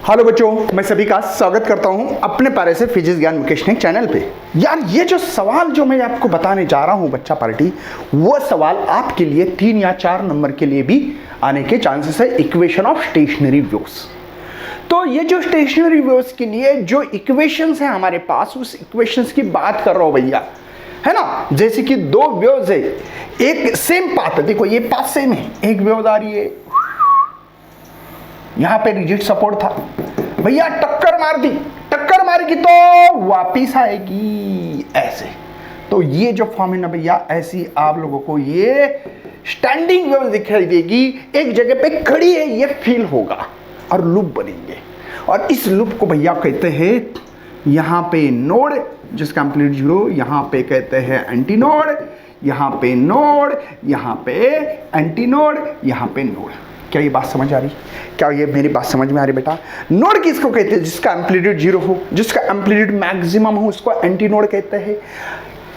Hello बच्चों, मैं सभी का स्वागत करता हूं अपने पारे से फिजिक्स ज्ञान मुकेश ने चैनल पे। यार ये जो सवाल जो मैं आपको बताने जा रहा हूं बच्चा पार्टी, वो सवाल आपके लिए 3 या 4 नंबर के लिए भी आने के चांसेस है। Equation of stationery waves. तो ये जो स्टेशनरी वेव्स के लिए जो इक्वेशंस है हमारे पास, उस इक्वेशंस की बात कर रहा हूं भैया, है ना। जैसे कि दो वेव्स है, एक सेम पाथ है, देखो ये पाथ सेम है, एक वेव आ रही है, यहां पे रिजिड सपोर्ट था भैया, टक्कर मार दी, टक्कर मारेगी तो वापिस आएगी ऐसे। तो ये जो फॉर्म है ना भैया, ऐसी आप लोगों को ये स्टैंडिंग वेव दिखाई देगी, एक जगह पे खड़ी है ये फील होगा और लूप बनेंगे। और इस लूप को भैया कहते हैं यहां पे नोड जिसका एम्पलीट्यूड 0, यहां पे कहते हैं एंटी नोड, यहां पे नोड, यहां पे एंटी नोड, यहां पे नोड। क्या ये बात समझ आ रही? क्या ये मेरी बात समझ में आ रही बेटा? नोड किसको कहते हैं? जिसका एम्पलीट्यूड 0 हो, जिसका एम्पलीट्यूड मैक्सिमम हो, उसको एंटी नोड कहते हैं।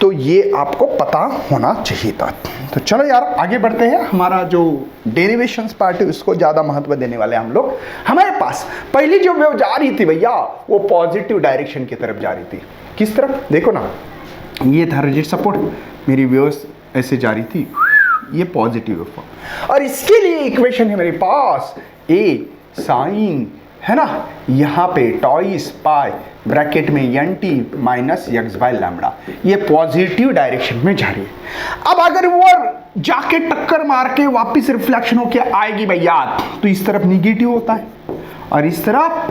तो ये आपको पता होना चाहिए था। तो चलो यार आगे बढ़ते हैं। हमारा जो डेरिवेशंस पार्ट है उसको ज्यादा महत्व देने वाले हम लोग। हमारे पास पहली जो वेव जा रही थी भैया, वो पॉजिटिव डायरेक्शन की तरफ जा रही थी। किस तरफ? देखो ना, ये था रिजिड सपोर्ट, मेरी वेव ऐसे जा रही थी, ये पॉजिटिव वेव। और इसके लिए इक्वेशन है मेरे पास ए साइन, है ना, यहां पे टॉइस पाई ब्रैकेट में n t minus x by lambda, ये पॉजिटिव डायरेक्शन में जा रही है। अब अगर वो जाके टक्कर मार के वापस रिफ्लेक्शन होके आएगी भैया, तो इस तरफ निगेटिव होता है और इस तरफ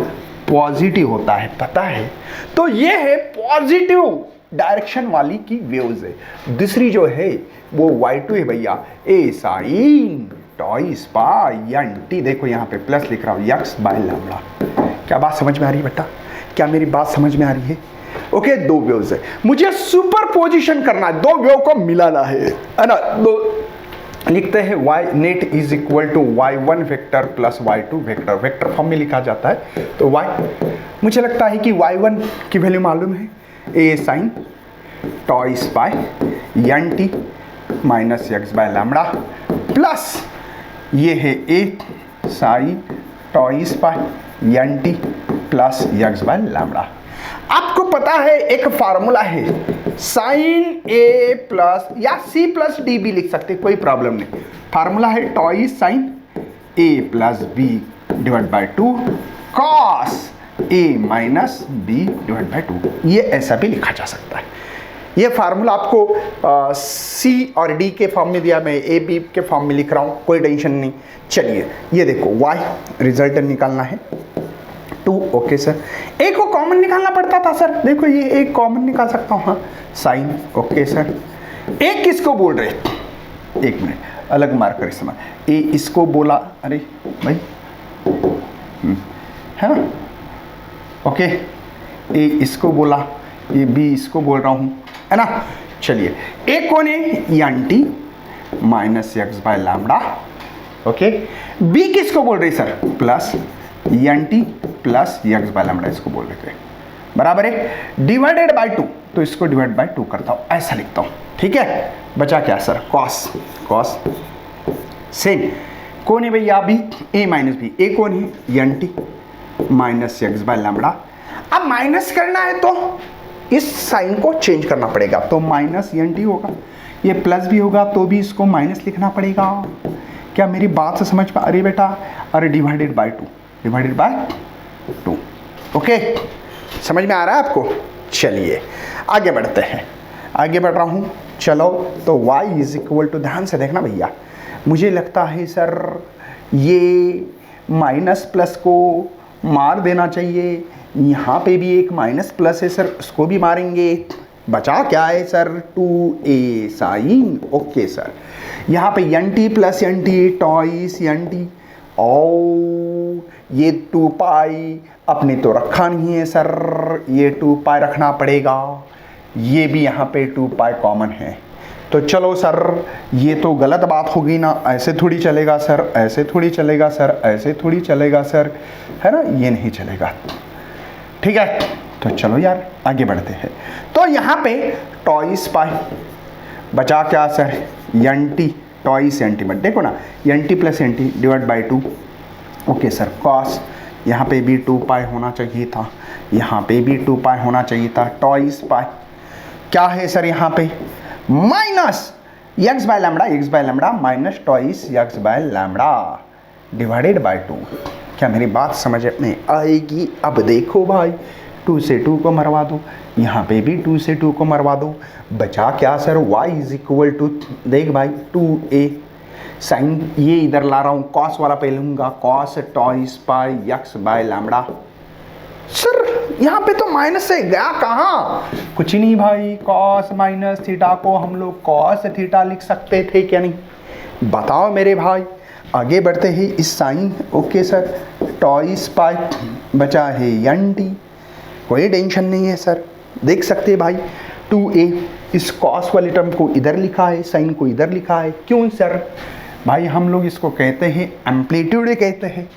पॉजिटिव होता है, पता है। तो ये है पॉजिटिव डायरेक्शन वाली की वेव्स है। दूसरी जो है वो y2 है भैया, a sine twice by n t, देखो यहाँ पे प्लस लिख रहा हूँ, एक्स बाय लैम्बडा। क्या बात समझ में आ रही है बेटा? क्या मेरी बात समझ में आ रही है? ओके, दो वेव्स है, मुझे सुपर पोजिशन करना है, दो वेव को मिलाना है ना। दो लिखते हैं y net is equal to y1 vector plus y2 vector, vector form में लिखा जाता है। तो y, मुझे लगता है कि y1 की वैल्यू मालूम है, a sine twice by n t minus x by lambda, plus ये है a sine twice by n t plus x by lambda. आपको पता है एक फार्मूला है, साइन ए प्लस या सी प्लस डी भी लिख सकते, कोई प्रॉब्लम नहीं। फार्मूला है twice sine A plus B divide by 2 cos A minus B divide by 2, ये ऐसा भी लिखा जा सकता है। ये फार्मूला आपको सी और डी के फॉर्म में दिया, मैं ए बी के फॉर्म में लिख रहा हूँ, कोई टेंशन नहीं। चलिए ये देखो y रिजल्टेंट निकालना है 2, ओके सर। ए को कॉमन निकालना पड़ता था सर, देखो ये एक कॉमन निकाल सकता हूँ, हाँ साइन, ओके सर। ए किसको बोल रहे? एक मिनट, अलग मार्कर इस्तेमाल। ए इसको बोला, अरे भाई है ना, ओके, ए इसको बोला, ये बी इसको बोल रहा हूँ, है ना। चलिए ए कौन है? N t minus x by lambda, okay. B किसको बोल रही sir? Plus n t plus x by lambda, इसको बोल रहे थे, बराबर है डिवाइडेड बाय 2, तो इसको डिवाइड बाय 2 करता हूँ, ऐसा लिखता हूँ, ठीक है। बचा क्या सर? कॉस, कॉस सेम कौन है भैया? B, A minus B, A कौन है? N t minus x by lambda. अब माइनस करना है तो इस साइन को चेंज करना पड़ेगा, तो माइनस एन टी होगा, ये प्लस भी होगा तो भी इसको माइनस लिखना पड़ेगा। क्या मेरी बात से समझ में आ रही बेटा? अरे divided by 2, divided by 2, okay, समझ में आ रहा है आपको? चलिए आगे बढ़ते हैं, आगे बढ़ रहा हूँ, चलो। तो y इज इक्वल टू, ध्यान से देखना भैया, मुझे लगता है सर ये माइनस प्लस को मार देना चाहिए, यहाँ पे भी एक माइनस प्लस है सर, उसको भी मारेंगे। बचा क्या है sir? 2a sign, okay sir. यहाँ पे n t plus n t twice n t, ओ ये 2 पाई अपने तो रखा नहीं है सर, ये 2 पाई रखना पड़ेगा, ये भी यहाँ पे 2 पाई कॉमन है। तो चलो सर, ये तो गलत बात होगी ना, ऐसे थोड़ी चलेगा सर, ऐसे थोड़ी चलेगा सर, ऐसे थोड़ी चलेगा सर, है ना, ये नहीं चलेगा, ठीक है। तो चलो यार आगे बढ़ते हैं। तो यहाँ पे टॉइस पाई, बचा क्या sir? N t twice n t, देखो ना, n t plus n t divide by 2, okay sir. Cos यहाँ पे भी 2 पाई होना चाहिए था, यहाँ पे भी 2 पाई होना चाहिए था, ट्वाइस पाई क्या है सर यहाँ पे minus x by lambda minus twice x by lambda divided by 2। क्या मेरी बात समझ में आएगी? अब देखो भाई 2 से 2 को मरवा दो, यहाँ पे भी 2 से 2 को मरवा दो, बचा क्या sir y is equal to, देख भाई 2a साइन, ये इधर ला रहा हूँ कॉस वाला पे लूँगा, cos twice pi x by lambda. Sir यहाँ पे तो माइनस है, गया कहाँ? कुछ नहीं भाई, कॉस माइनस थीटा को हम लोग कॉस थीटा लिख सकते थे क्या नहीं? बताओ मेरे भाई। आगे बढ़ते हैं इस साइन, ओके सर, ट्वाइस पाई बचा है एन टी, कोई टेंशन नहीं है सर, देख सकते हैं भाई 2a इस कॉस वाले टर्म को इधर लिखा है, साइन को इधर लिखा है, क्यों सर? भाई हम लोग इसको कहते हैं एम्पलीट्यूड कहते हैं,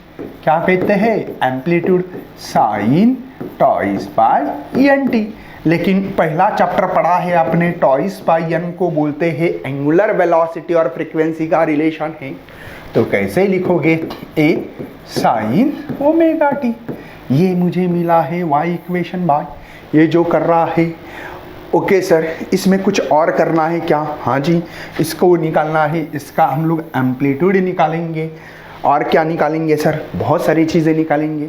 क्या कहते हैं? एम्पलीट्यूड साइन ट्वाइस पाई एन टी। लेकिन पहला चैप्टर पढ़ा है आपने, ट्वाइस पाई एन को बोलते हैं एंगुलर वेलोसिटी और फ्रीक्वेंसी का रिलेशन है, तो कैसे लिखोगे? ए साइन ओमेगा टी, ये मुझे मिला है y इक्वेशन भाई, ये जो कर रहा है। ओके सर, इसमें कुछ और करना है क्या? हाँ जी, इसको निकालना है, इसका हम लोग एम्पलीट्यूड निकालेंगे, और क्या निकालेंगे सर? बहुत सारी चीज़ें निकालेंगे।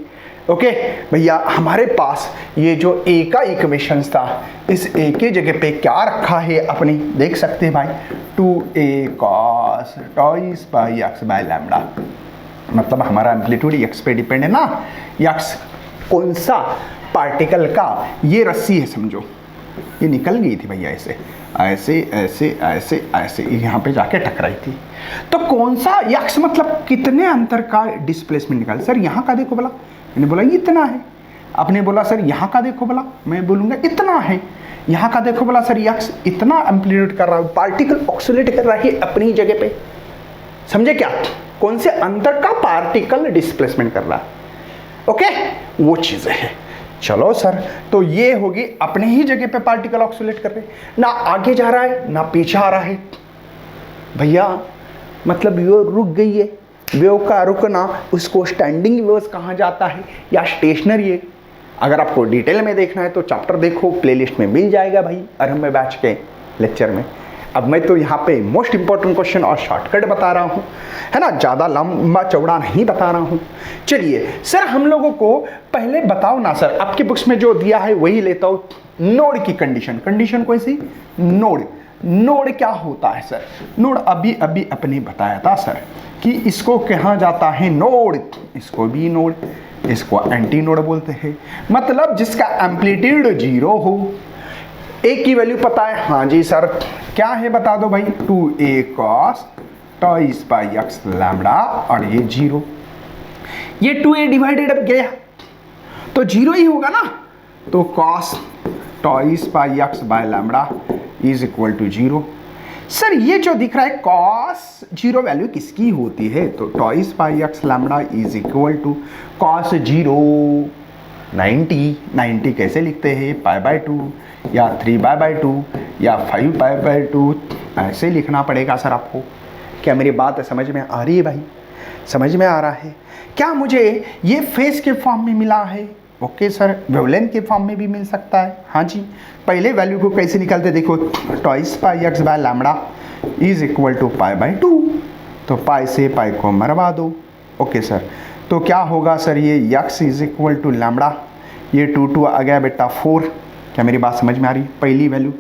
ओके भैया, हमारे पास ये जो a का इक्वेशन था, इस a के जगह पे क्या रखा है अपने, देख सकते हैं भाई 2a cos twice pi x by lambda, मतलब हमारा एम्पलीट्यूड x पे डिपेंड है ना, x कौन सा पार्टिकल का, ये रस्सी है समझो, ये निकल गई थी भैया ऐसे ऐसे ऐसे ऐसे ऐसे, यहाँ पे जाके टकराई थी, तो कौन सा x मतलब कितने अंतर का डिस्प्लेसमेंट निकाल? सर यहाँ का देखो बोला, मैंने बोला इतना है, आपने बोला सर यहाँ का देखो बोला, मैं बोलूँगा इतना है, यहाँ का देखो बोला सर x इतना एम्पलीट्यूड कर रहा है, पार्टिकल ऑक्सीलेट कर रहा है अपनी जगह पे, समझे क्या? कौन से अंतर का पार्टिकल डिस्प्लेसमेंट कर रहा है, ओके वो चीज़ें है। चलो सर, तो ये होगी अपने ही जगह पे पार्टिकल ऑक्सीलेट कर रहे, ना आगे जा रहा है ना पीछे आ रहा है भैया, मतलब ये रुक गई है। वेव का रुकना, उसको स्टैंडिंग वेव्स कहा जाता है या स्टेशनरी है। अगर आपको डिटेल में देखना है तो चैप्टर देखो, प्लेलिस्ट में मिल जाएगा भाई आरंभ बैच के लेक्चर में। अब मैं तो यहाँ पे मोस्ट इंपॉर्टेंट क्वेश्चन और शॉर्टकट बता रहा हूँ, है ना, ज़्यादा लंबा चौड़ा नहीं बता रहा हूँ। चलिए सर, हम लोगों को पहले बताओ ना सर, आपके बुक्स में जो दिया है वही लेता हूँ। नोड की कंडीशन, कंडीशन कौन सी? नोड। नोड क्या होता है सर? नोड अभी अभी अपने बताया था सर कि इसको कहा जाता है नोड, इसको भी नोड, इसको एंटी नोड बोलते हैं, मतलब जिसका एम्पलीट्यूड 0 हो। ए की वैल्यू पता है? हाँ जी सर, क्या है बता दो भाई, 2a cos twice pi x lambda, और ये 0, ये 2a डिवाइडेड अब गया तो 0 ही होगा ना, तो cos twice pi x by lambda is equal to 0। Sir ये जो दिख रहा है cos 0 वैल्यू किसकी होती है? तो twice pi x lambda is equal to cos 0 90 कैसे लिखते हैं? पाई बाय 2 या 3 बाय 2 या 5 पाई बाय 2, ऐसे लिखना पड़ेगा सर आपको। क्या मेरी बात समझ में आ रही है भाई? समझ में आ रहा है? क्या मुझे ये फेस के फॉर्म में मिला है? ओके सर, वेवलेंथ के फॉर्म में भी मिल सकता है। हाँ जी, पहले वैल्यू को कैसे निकालते देखो, twice pi x by lambda is equal to pi by 2, तो पाई से पाई को मरवा दो। ओके सर, तो क्या होगा सर, ये x is equal to lambda, ये 2 आ गया बेटा 4। क्या मेरी बात समझ में आ रही? पहली वैल्यू।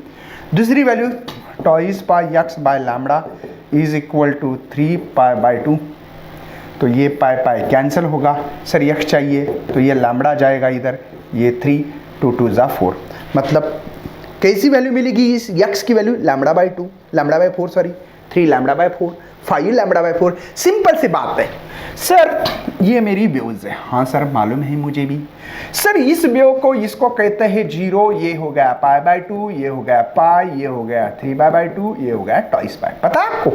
दूसरी value twice pi x by lambda is equal to 3 pi by 2, तो ये पाई पाई कैंसिल होगा सर, x चाहिए तो ये लैम्बडा जाएगा इधर, ये 3, 2 2 जा 4, मतलब कैसी वैल्यू मिलेगी इस x की value? Lambda by 2, lambda by 4 sorry, 3 lambda by 4, 5 lambda by 4। Simple सी बात है सर, ये मेरी वेव्स है। हाँ सर मालूम है मुझे भी सर, इस वेव को इसको कहते हैं 0, ये हो गया पाई बाय 2, ये हो गया पाई, ये हो गया 3 बाय 2, ये हो गया ट्वाइस पाई। पता है आपको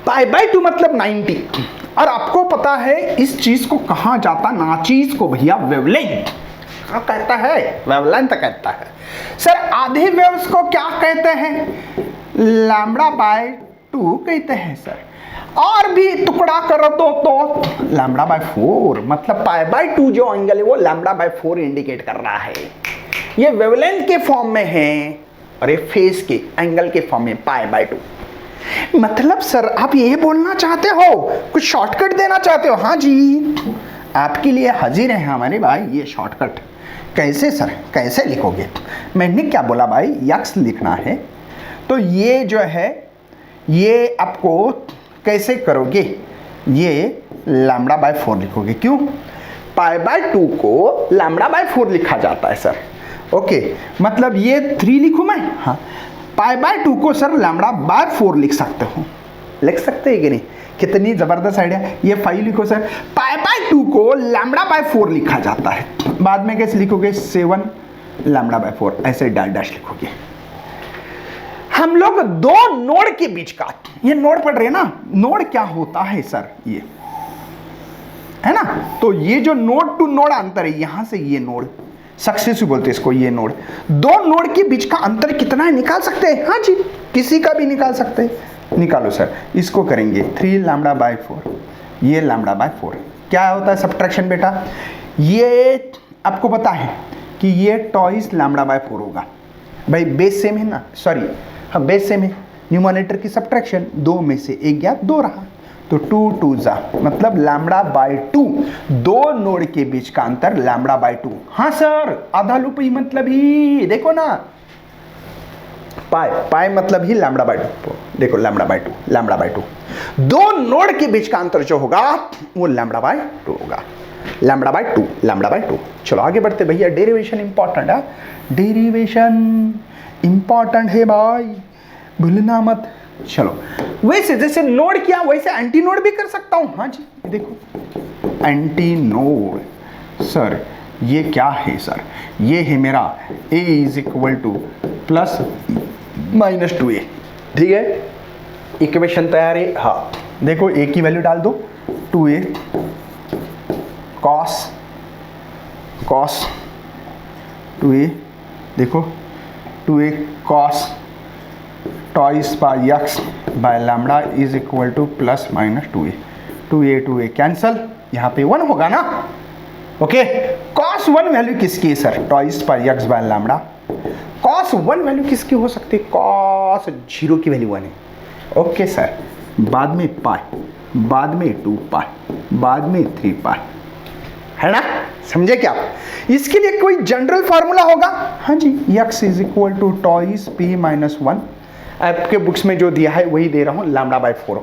पाई बाय 2 मतलब 90, और आपको पता है इस चीज को कहा जाता, ना चीज को भैया वेवलेंथ क्या कहता है? वेवलेंथ कहता है सर। आधे वेव्स को क्या कहते हैं? लैम्बडा बाय 2 कहते हैं सर। और भी टुकड़ा कर दो तो लैम्बडा बाय 4, मतलब पाई बाय 2 जो एंगल है वो लैम्बडा बाय 4 इंडिकेट कर रहा है। ये वेवलेंथ के फॉर्म में है और ये फेस के एंगल के फॉर्म में पाई बाय 2। मतलब सर आप ये बोलना चाहते हो, कुछ शॉर्टकट देना चाहते हो? हाँ जी, आपके लिए हाजिर है हमारे भाई ये शॉर्टकट। कैसे सर, कैसे लिखोगे? मैंने क्या बोला भाई, यक्स लिखना है तो ये जो है ये आपको कैसे करोगे, ये लैम्बडा बाय 4 लिखोगे। क्यों? पाई बाय 2 को लैम्बडा बाय 4 लिखा जाता है सर। ओके, मतलब ये 3 लिखूं मैं? हाँ, पाई बाय 2 को सर लैम्बडा बाय 4 लिख सकते हो। लिख सकते हैं कि नहीं? कितनी जबरदस्त आइडिया। ये 5 लिखो सर, पाई बाय 2 को लैम्बडा बाय 4 लिखा जाता है। बाद में कैसे लिखोगे? 7 लैम्बडा बाय 4, ऐसे डैश डैश लिखोगे। हम लोग दो नोड के बीच का, ये नोड पढ़ रहे हैं ना, नोड क्या होता है सर, ये है ना। तो ये जो नोड टू नोड अंतर है, यहां से ये नोड सक्सेसिव बोलते हैं इसको, ये नोड, दो नोड के बीच का अंतर कितना है निकाल सकते हैं। हाँ जी, किसी का भी निकाल सकते हैं। निकालो सर, इसको करेंगे 3 लैम्बडा बाय 4, ये लैम्बडा बाय 4। क्या होता है सब्ट्रैक्शन बेटा? ये आपको पता है कि ये टॉइस लैम्बडा बाय 4 होगा भाई, बेस सेम है ना, सॉरी हाँ बेस सेम है। न्यूमरेटर की सब्ट्रैक्शन, 2 में से 1 गया, 2 रहा, तो 2 2 जा, मतलब लैम्बडा बाय 2, दो नोड के बीच का अंतर लैम्बडा बाय 2। हाँ सर, आधा लूप ही मतलब ही, देखो ना, पाई पाई मतलब ही लैम्बडा बाय 2, देखो लैम्बडा बाय 2, लैम्बडा बाय 2, दो नोड के बीच का अंतर जो होगा वो लैम्बडा बाय 2 होगा, लैम्बडा बाय 2, लैम्बडा बाय 2। चलो आगे बढ़ते भैया, डेरिवेशन इंपॉर्टेंट है, डेरिवेशन इंपॉर्टेंट है भाई, भूलना मत। चलो, वैसे जैसे नोड किया वैसे एंटी नोड भी कर सकता हूं। हाँ जी, देखो एंटी नोड सर, ये क्या है सर? ये है मेरा a is equal to plus minus 2a, ठीक है, इक्वेशन तैयार है। हाँ देखो, a की वैल्यू डाल दो, 2a कॉस कॉस 2a, देखो 2a cos twice by x by lambda is equal to plus minus 2a, 2a cancel, यहाँ पे 1 होगा ना। ओके, कॉस 1 वैल्यू किसकी है sir? Twice by x by lambda. Cos 1 value किसकी हो सकती है? कॉस 0 की वैल्यू 1 है। ओके सर, बाद में पाई, बाद में 2 पाई, बाद में 3 पाई, है ना, समझे क्या? इसके लिए कोई जनरल फार्मूला होगा? हाँ जी, x is equal to twice p minus 1, आपके बुक्स में जो दिया है वही दे रहा हूँ, लैम्बडा बाय 4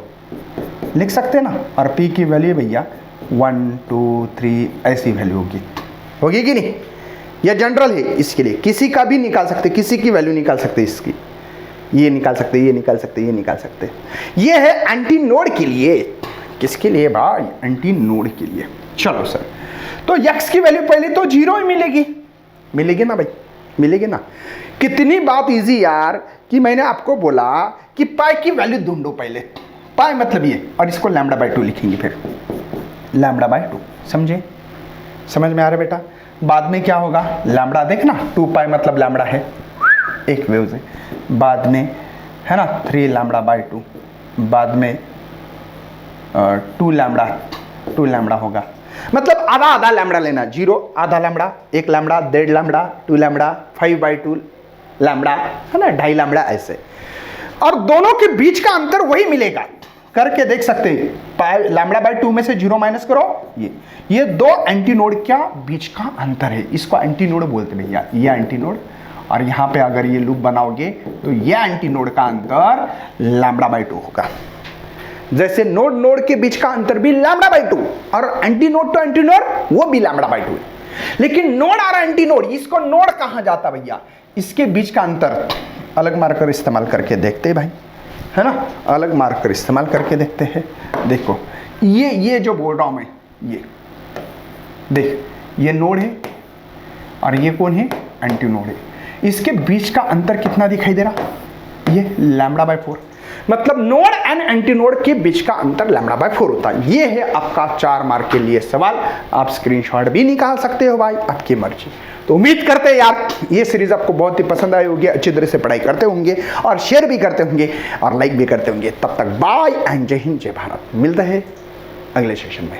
लिख सकते हैं ना। और p की वैल्यू भैया 1 2 3 ऐसी वैल्यू होगी कि नहीं? यह जनरल है, इसके लिए किसी का भी निकाल सकते, किसी की वैल्यू निकाल सकते, इसकी ये निकाल सकते, ये निकाल सकते, ये निकाल सकते। ये है एंटी नोड के लिए। किसके लिए भाई? एंटी नोड के लिए। चलो सर, तो x की वैल्यू पहले तो 0 ही मिलेगी, मिलेगी ना भाई, मिलेगी ना। कितनी बात इजी यार कि मैंने आपको बोला कि पाई की वैल्यू ढूंढो पहले, पाई मतलब ये, और इसको लैम्बडा बाय 2 लिखेंगे, फिर लैम्बडा बाय 2, समझे? समझ में आ रहा है बेटा? बाद में क्या होगा? लैम्बडा देखना, 2 पाई मतलब लैम्बडा है एक वेव से, बाद में है ना 3 लैम्बडा बाय 2, बाद में 2 लैम्बडा होगा, मतलब आधा आधा लैम्बडा लेना, 0 आधा lambda, 1 lambda, 1.5 lambda, 2 lambda, 5 by 2 lambda, है ना, 2.5 लैम्बडा ऐसे। और दोनों के बीच का अंतर वही मिलेगा, करके देख सकते हैं। पाई लैम्बडा बाय 2 में से 0 माइनस करो, ये दो एंटी नोड क्या बीच का अंतर है, इसको एंटी नोड बोलते भैया, ये एंटी नोड। और यहाँ पे अगर ये लूप बनाओगे तो ये एंटी नोड का अंतर लैम्बडा बाय 2 होगा। जैसे नोड नोड के बीच का अंतर भी लैम्बडा बाय 2, और एंटी नोड तो एंटी नोड वो भी लैम्बडा बाय 2 है। लेकिन नोड आ रहा एंटी नोड, इसको नोड कहा जाता भैया? इसके बीच का अंतर अलग मार्कर इस्तेमाल करके देखते हैं भाई, है ना, अलग मार्कर इस्तेमाल करके देखते हैं। देखो ये जो बोल रहा हूं मैं, ये देख, ये नोड है और ये कौन है? एंटी नोड है। इसके बीच का अंतर कितना दिखाई दे रहा? ये लैम्बडा बाय 4। मतलब नोड एंड एंटी नोड के बीच का अंतर λ/4 होता है। ये है आपका 4 मार्क के लिए सवाल। आप स्क्रीनशॉट भी निकाल सकते हो भाई, आपकी मर्जी। तो उम्मीद करते हैं यार ये सीरीज आपको बहुत ही पसंद आई होगी, अच्छी तरह से पढ़ाई करते होंगे और शेयर भी करते होंगे और लाइक भी करते होंगे। तब तक बाय एंड जय हिंद, जय भारत। मिलते हैं अगले सेशन में।